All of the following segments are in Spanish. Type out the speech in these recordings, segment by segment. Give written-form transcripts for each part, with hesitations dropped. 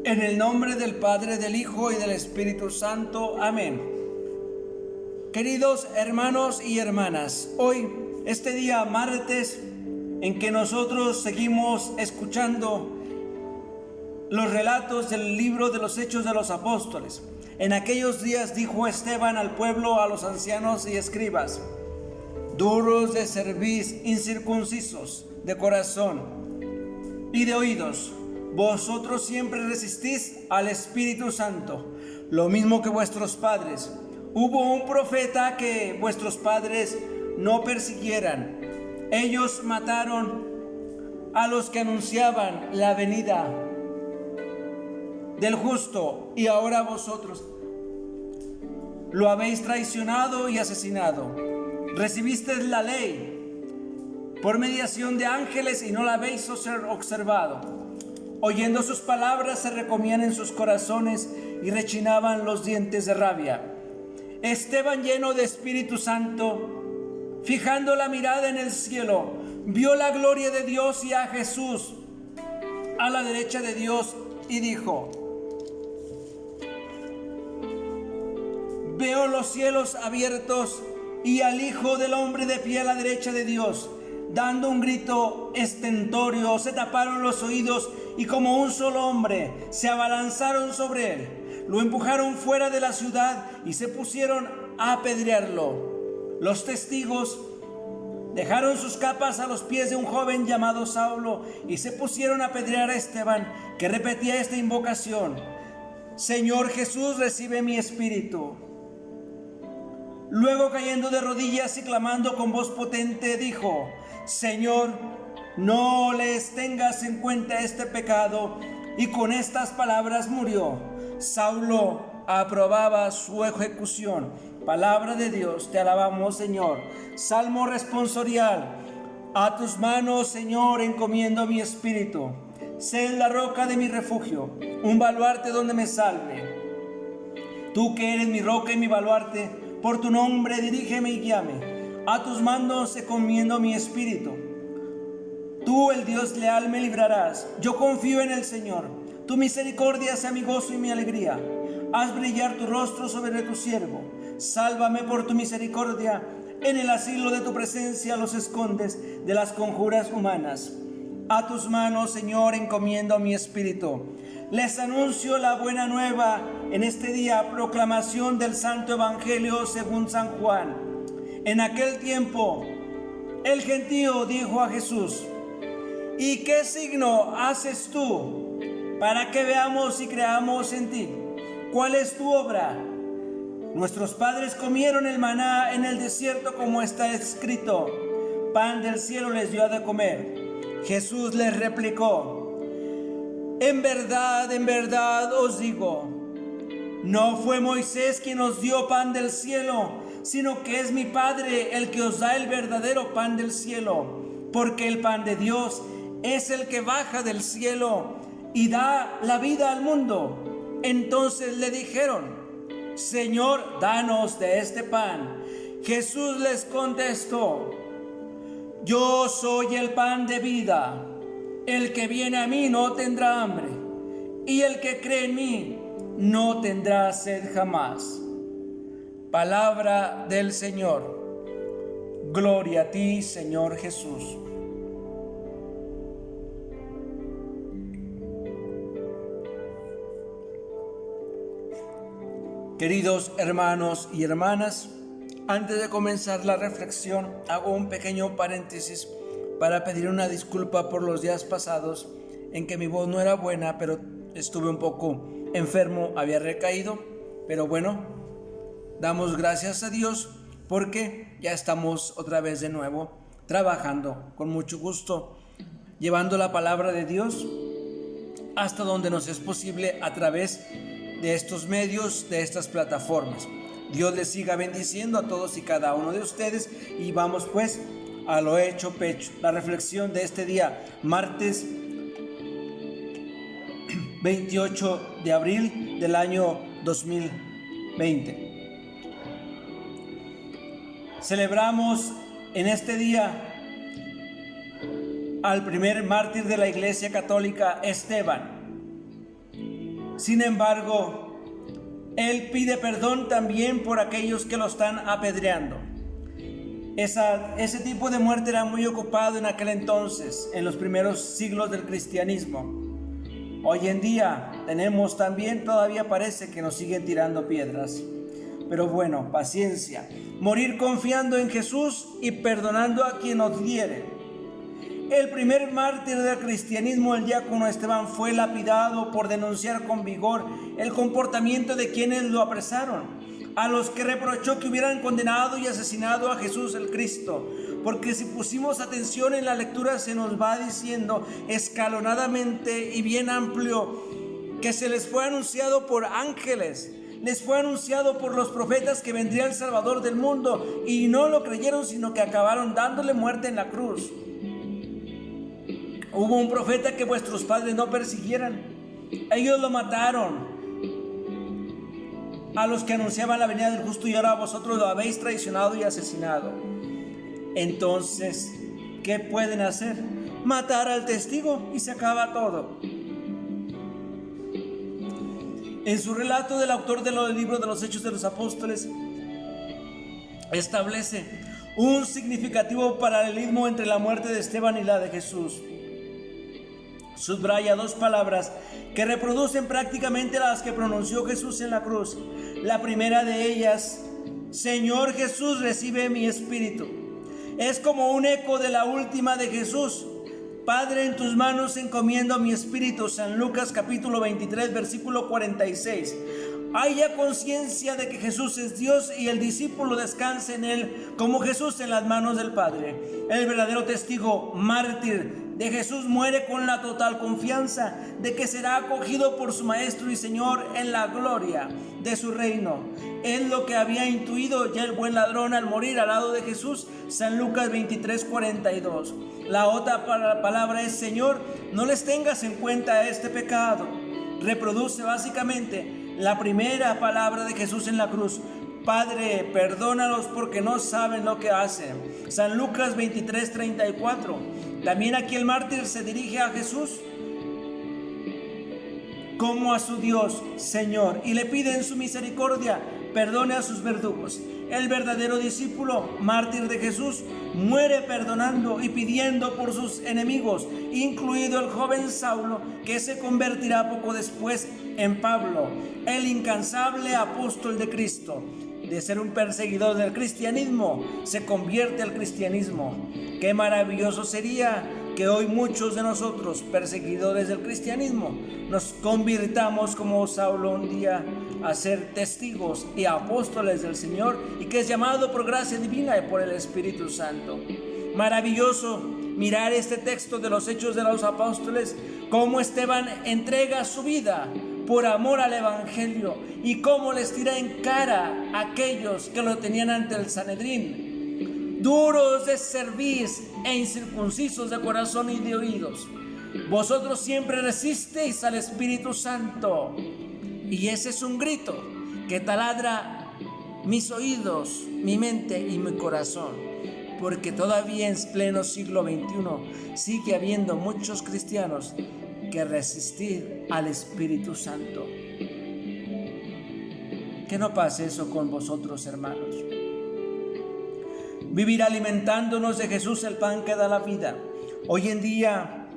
En el nombre del Padre, del Hijo y del Espíritu Santo. Amén. Queridos hermanos y hermanas, hoy, este día martes, en que nosotros seguimos escuchando los relatos del libro de los Hechos de los Apóstoles. En aquellos días dijo Esteban al pueblo, a los ancianos y escribas: duros de cerviz, incircuncisos de corazón y de oídos, vosotros siempre resistís al Espíritu Santo, lo mismo que vuestros padres. Hubo un profeta que vuestros padres no persiguieran. Ellos mataron a los que anunciaban la venida del justo, y ahora vosotros lo habéis traicionado y asesinado. Recibisteis la ley por mediación de ángeles y no la habéis observado. Oyendo sus palabras se recomían en sus corazones y rechinaban los dientes de rabia. Esteban, lleno de Espíritu Santo, fijando la mirada en el cielo, vio la gloria de Dios y a Jesús a la derecha de Dios, y dijo: veo los cielos abiertos y al Hijo del Hombre de pie a la derecha de Dios. Dando un grito estentorio, se taparon los oídos y como un solo hombre se abalanzaron sobre él. Lo empujaron fuera de la ciudad y se pusieron a apedrearlo. Los testigos dejaron sus capas a los pies de un joven llamado Saulo y se pusieron a apedrear a Esteban, que repetía esta invocación: Señor Jesús, recibe mi espíritu. Luego, cayendo de rodillas y clamando con voz potente, dijo: Señor, no les tengas en cuenta este pecado. Y con estas palabras murió. Saulo aprobaba su ejecución. Palabra de Dios, te alabamos, Señor. Salmo responsorial. A tus manos, Señor, encomiendo mi espíritu. Sé la roca de mi refugio, un baluarte donde me salve. Tú que eres mi roca y mi baluarte, por tu nombre dirígeme y guíame. A tus manos encomiendo mi espíritu. Tú, el Dios leal, me librarás. Yo confío en el Señor. Tu misericordia sea mi gozo y mi alegría. Haz brillar tu rostro sobre tu siervo. Sálvame por tu misericordia. En el asilo de tu presencia los escondes de las conjuras humanas. A tus manos, Señor, encomiendo mi espíritu. Les anuncio la buena nueva en este día, proclamación del Santo Evangelio según San Juan. En aquel tiempo, el gentío dijo a Jesús: ¿y qué signo haces tú para que veamos y creamos en ti? ¿Cuál es tu obra? Nuestros padres comieron el maná en el desierto, como está escrito: pan del cielo les dio de comer. Jesús les replicó: en verdad os digo, no fue Moisés quien os dio pan del cielo, sino que es mi Padre el que os da el verdadero pan del cielo. Porque el pan de Dios es el que baja del cielo y da la vida al mundo. Entonces le dijeron: Señor, danos de este pan. Jesús les contestó: yo soy el pan de vida. El que viene a mí no tendrá hambre, y el que cree en mí no tendrá sed jamás. Palabra del Señor. Gloria a ti, Señor Jesús. Queridos hermanos y hermanas, antes de comenzar la reflexión, hago un pequeño paréntesis para pedir una disculpa por los días pasados en que mi voz no era buena, pero estuve un poco enfermo, había recaído, pero bueno, damos gracias a Dios porque ya estamos otra vez de nuevo trabajando con mucho gusto, llevando la palabra de Dios hasta donde nos es posible a través de estos medios, de estas plataformas. Dios les siga bendiciendo a todos y cada uno de ustedes, y vamos pues a lo hecho pecho. La reflexión de este día, martes 28 de abril del año 2020. Celebramos en este día al primer mártir de la Iglesia Católica, Esteban. Sin embargo, Él pide perdón también por aquellos que lo están apedreando. Ese tipo de muerte era muy ocupado en aquel entonces, en los primeros siglos del cristianismo. Hoy en día tenemos también, todavía parece que nos siguen tirando piedras. Pero bueno, paciencia. Morir confiando en Jesús y perdonando a quien nos hiere. El primer mártir del cristianismo, el diácono Esteban, fue lapidado por denunciar con vigor el comportamiento de quienes lo apresaron, a los que reprochó que hubieran condenado y asesinado a Jesús el Cristo. Porque si pusimos atención en la lectura, se nos va diciendo escalonadamente y bien amplio que se les fue anunciado por ángeles, les fue anunciado por los profetas que vendría el Salvador del mundo, y no lo creyeron, sino que acabaron dándole muerte en la cruz. Hubo un profeta que vuestros padres no persiguieran, ellos lo mataron, a los que anunciaban la venida del justo, y ahora vosotros lo habéis traicionado y asesinado. Entonces, ¿qué pueden hacer? Matar al testigo y se acaba todo. En su relato, del autor del libro de los Hechos de los Apóstoles establece un significativo paralelismo entre la muerte de Esteban y la de Jesús. Subraya dos palabras que reproducen prácticamente las que pronunció Jesús en la cruz. La primera de ellas, Señor Jesús, recibe mi espíritu. Es como un eco de la última de Jesús. Padre, en tus manos encomiendo mi espíritu. San Lucas capítulo 23, versículo 46. Hay ya conciencia de que Jesús es Dios y el discípulo descansa en Él como Jesús en las manos del Padre. El verdadero testigo mártir de Jesús muere con la total confianza de que será acogido por su Maestro y Señor en la gloria de su reino. Es lo que había intuido ya el buen ladrón al morir al lado de Jesús. San Lucas 23, 42. La otra palabra es Señor, no les tengas en cuenta este pecado. Reproduce básicamente la primera palabra de Jesús en la cruz. Padre, perdónalos porque no saben lo que hacen. San Lucas 23, 34. También aquí el mártir se dirige a Jesús como a su Dios, Señor, y le pide en su misericordia perdone a sus verdugos. El verdadero discípulo mártir de Jesús muere perdonando y pidiendo por sus enemigos, incluido el joven Saulo, que se convertirá poco después en Pablo, el incansable apóstol de Cristo. De ser un perseguidor del cristianismo, se convierte al cristianismo. Qué maravilloso sería que hoy muchos de nosotros, perseguidores del cristianismo, nos convirtamos como Saulo un día a ser testigos y apóstoles del Señor, y que es llamado por gracia divina y por el Espíritu Santo. Maravilloso mirar este texto de los Hechos de los Apóstoles, cómo Esteban entrega su vida por amor al Evangelio y cómo les tira en cara a aquellos que lo tenían ante el Sanedrín, duros de cerviz e incircuncisos de corazón y de oídos. Vosotros siempre resisteis al Espíritu Santo. Y ese es un grito que taladra mis oídos, mi mente y mi corazón, porque todavía en pleno siglo XXI sigue habiendo muchos cristianos que resistir al Espíritu Santo. Que no pase eso con vosotros, hermanos. Vivir alimentándonos de Jesús, el pan que da la vida. Hoy en día,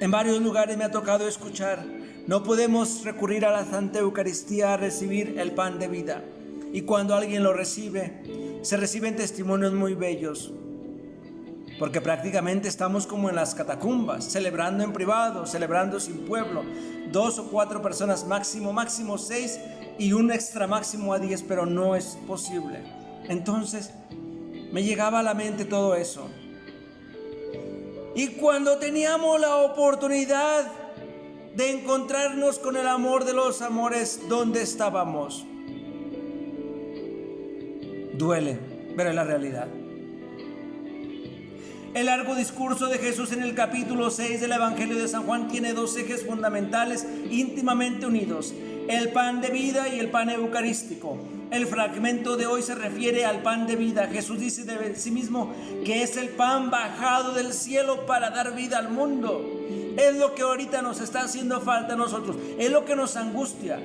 en varios lugares me ha tocado escuchar: no podemos recurrir a la Santa Eucaristía a recibir el pan de vida. Y cuando alguien lo recibe, se reciben testimonios muy bellos, porque prácticamente estamos como en las catacumbas, celebrando en privado, celebrando sin pueblo, 2 o 4 personas máximo 6, y un extra máximo a 10, pero no es posible. Entonces me llegaba a la mente todo eso. Y cuando teníamos la oportunidad de encontrarnos con el amor de los amores, ¿dónde estábamos? Duele, pero es la realidad. El largo discurso de Jesús en el capítulo 6 del Evangelio de San Juan tiene 2 ejes fundamentales íntimamente unidos: el pan de vida y el pan eucarístico. El fragmento de hoy se refiere al pan de vida. Jesús dice de sí mismo que es el pan bajado del cielo para dar vida al mundo. Es lo que ahorita nos está haciendo falta a nosotros, es lo que nos angustia.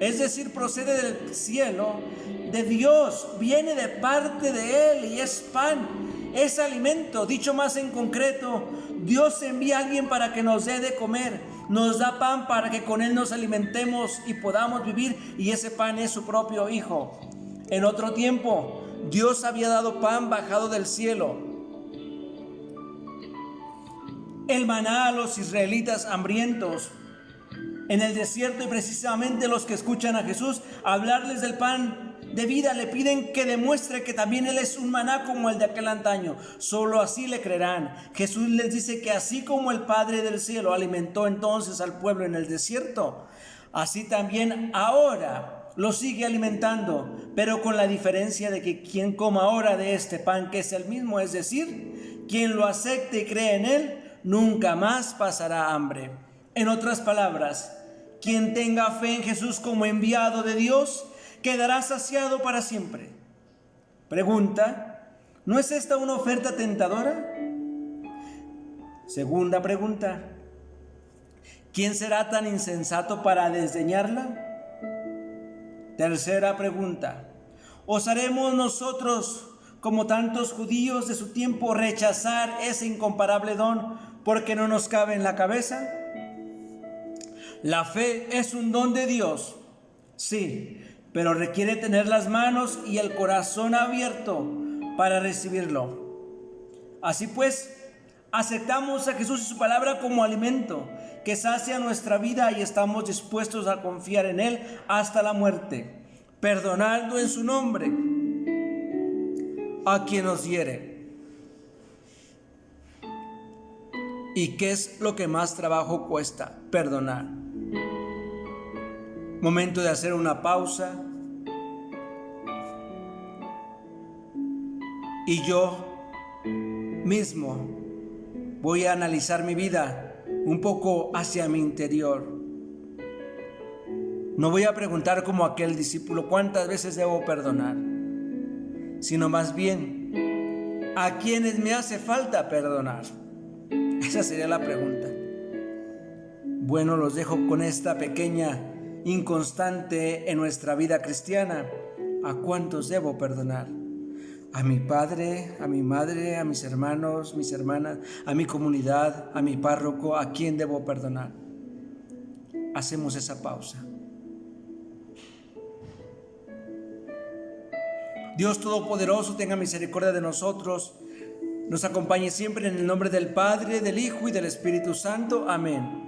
Es decir, procede del cielo, de Dios, viene de parte de Él y es pan, es alimento. Dicho más en concreto, Dios envía a alguien para que nos dé de comer, nos da pan para que con Él nos alimentemos y podamos vivir, y ese pan es su propio Hijo. En otro tiempo, Dios había dado pan bajado del cielo, el maná a los israelitas hambrientos en el desierto, y precisamente los que escuchan a Jesús hablarles del pan de vida le piden que demuestre que también Él es un maná como el de aquel antaño. Solo así le creerán. Jesús les dice que así como el Padre del cielo alimentó entonces al pueblo en el desierto, así también ahora lo sigue alimentando, pero con la diferencia de que quien coma ahora de este pan, que es el mismo, es decir, quien lo acepte y cree en Él, nunca más pasará hambre. En otras palabras, quien tenga fe en Jesús como enviado de Dios, quedará saciado para siempre. Pregunta: ¿no es esta una oferta tentadora? Segunda pregunta: ¿quién será tan insensato para desdeñarla? Tercera pregunta: ¿osaremos nosotros, como tantos judíos de su tiempo, rechazar ese incomparable don porque no nos cabe en la cabeza? La fe es un don de Dios, sí, pero requiere tener las manos y el corazón abierto para recibirlo. Así pues, aceptamos a Jesús y su palabra como alimento que sacia nuestra vida y estamos dispuestos a confiar en Él hasta la muerte, perdonando en su nombre a quien nos hiere. ¿Y qué es lo que más trabajo cuesta? Perdonar. Momento de hacer una pausa. Y yo mismo voy a analizar mi vida un poco hacia mi interior. No voy a preguntar como aquel discípulo cuántas veces debo perdonar, sino más bien a quienes me hace falta perdonar. Esa sería la pregunta. Bueno, los dejo con esta pequeña inconstante en nuestra vida cristiana. ¿A cuántos debo perdonar? A mi padre, a mi madre, a mis hermanos, mis hermanas, a mi comunidad, a mi párroco. ¿A quién debo perdonar? Hacemos esa pausa. Dios Todopoderoso tenga misericordia de nosotros, nos acompañe siempre en el nombre del Padre, del Hijo y del Espíritu Santo. Amén.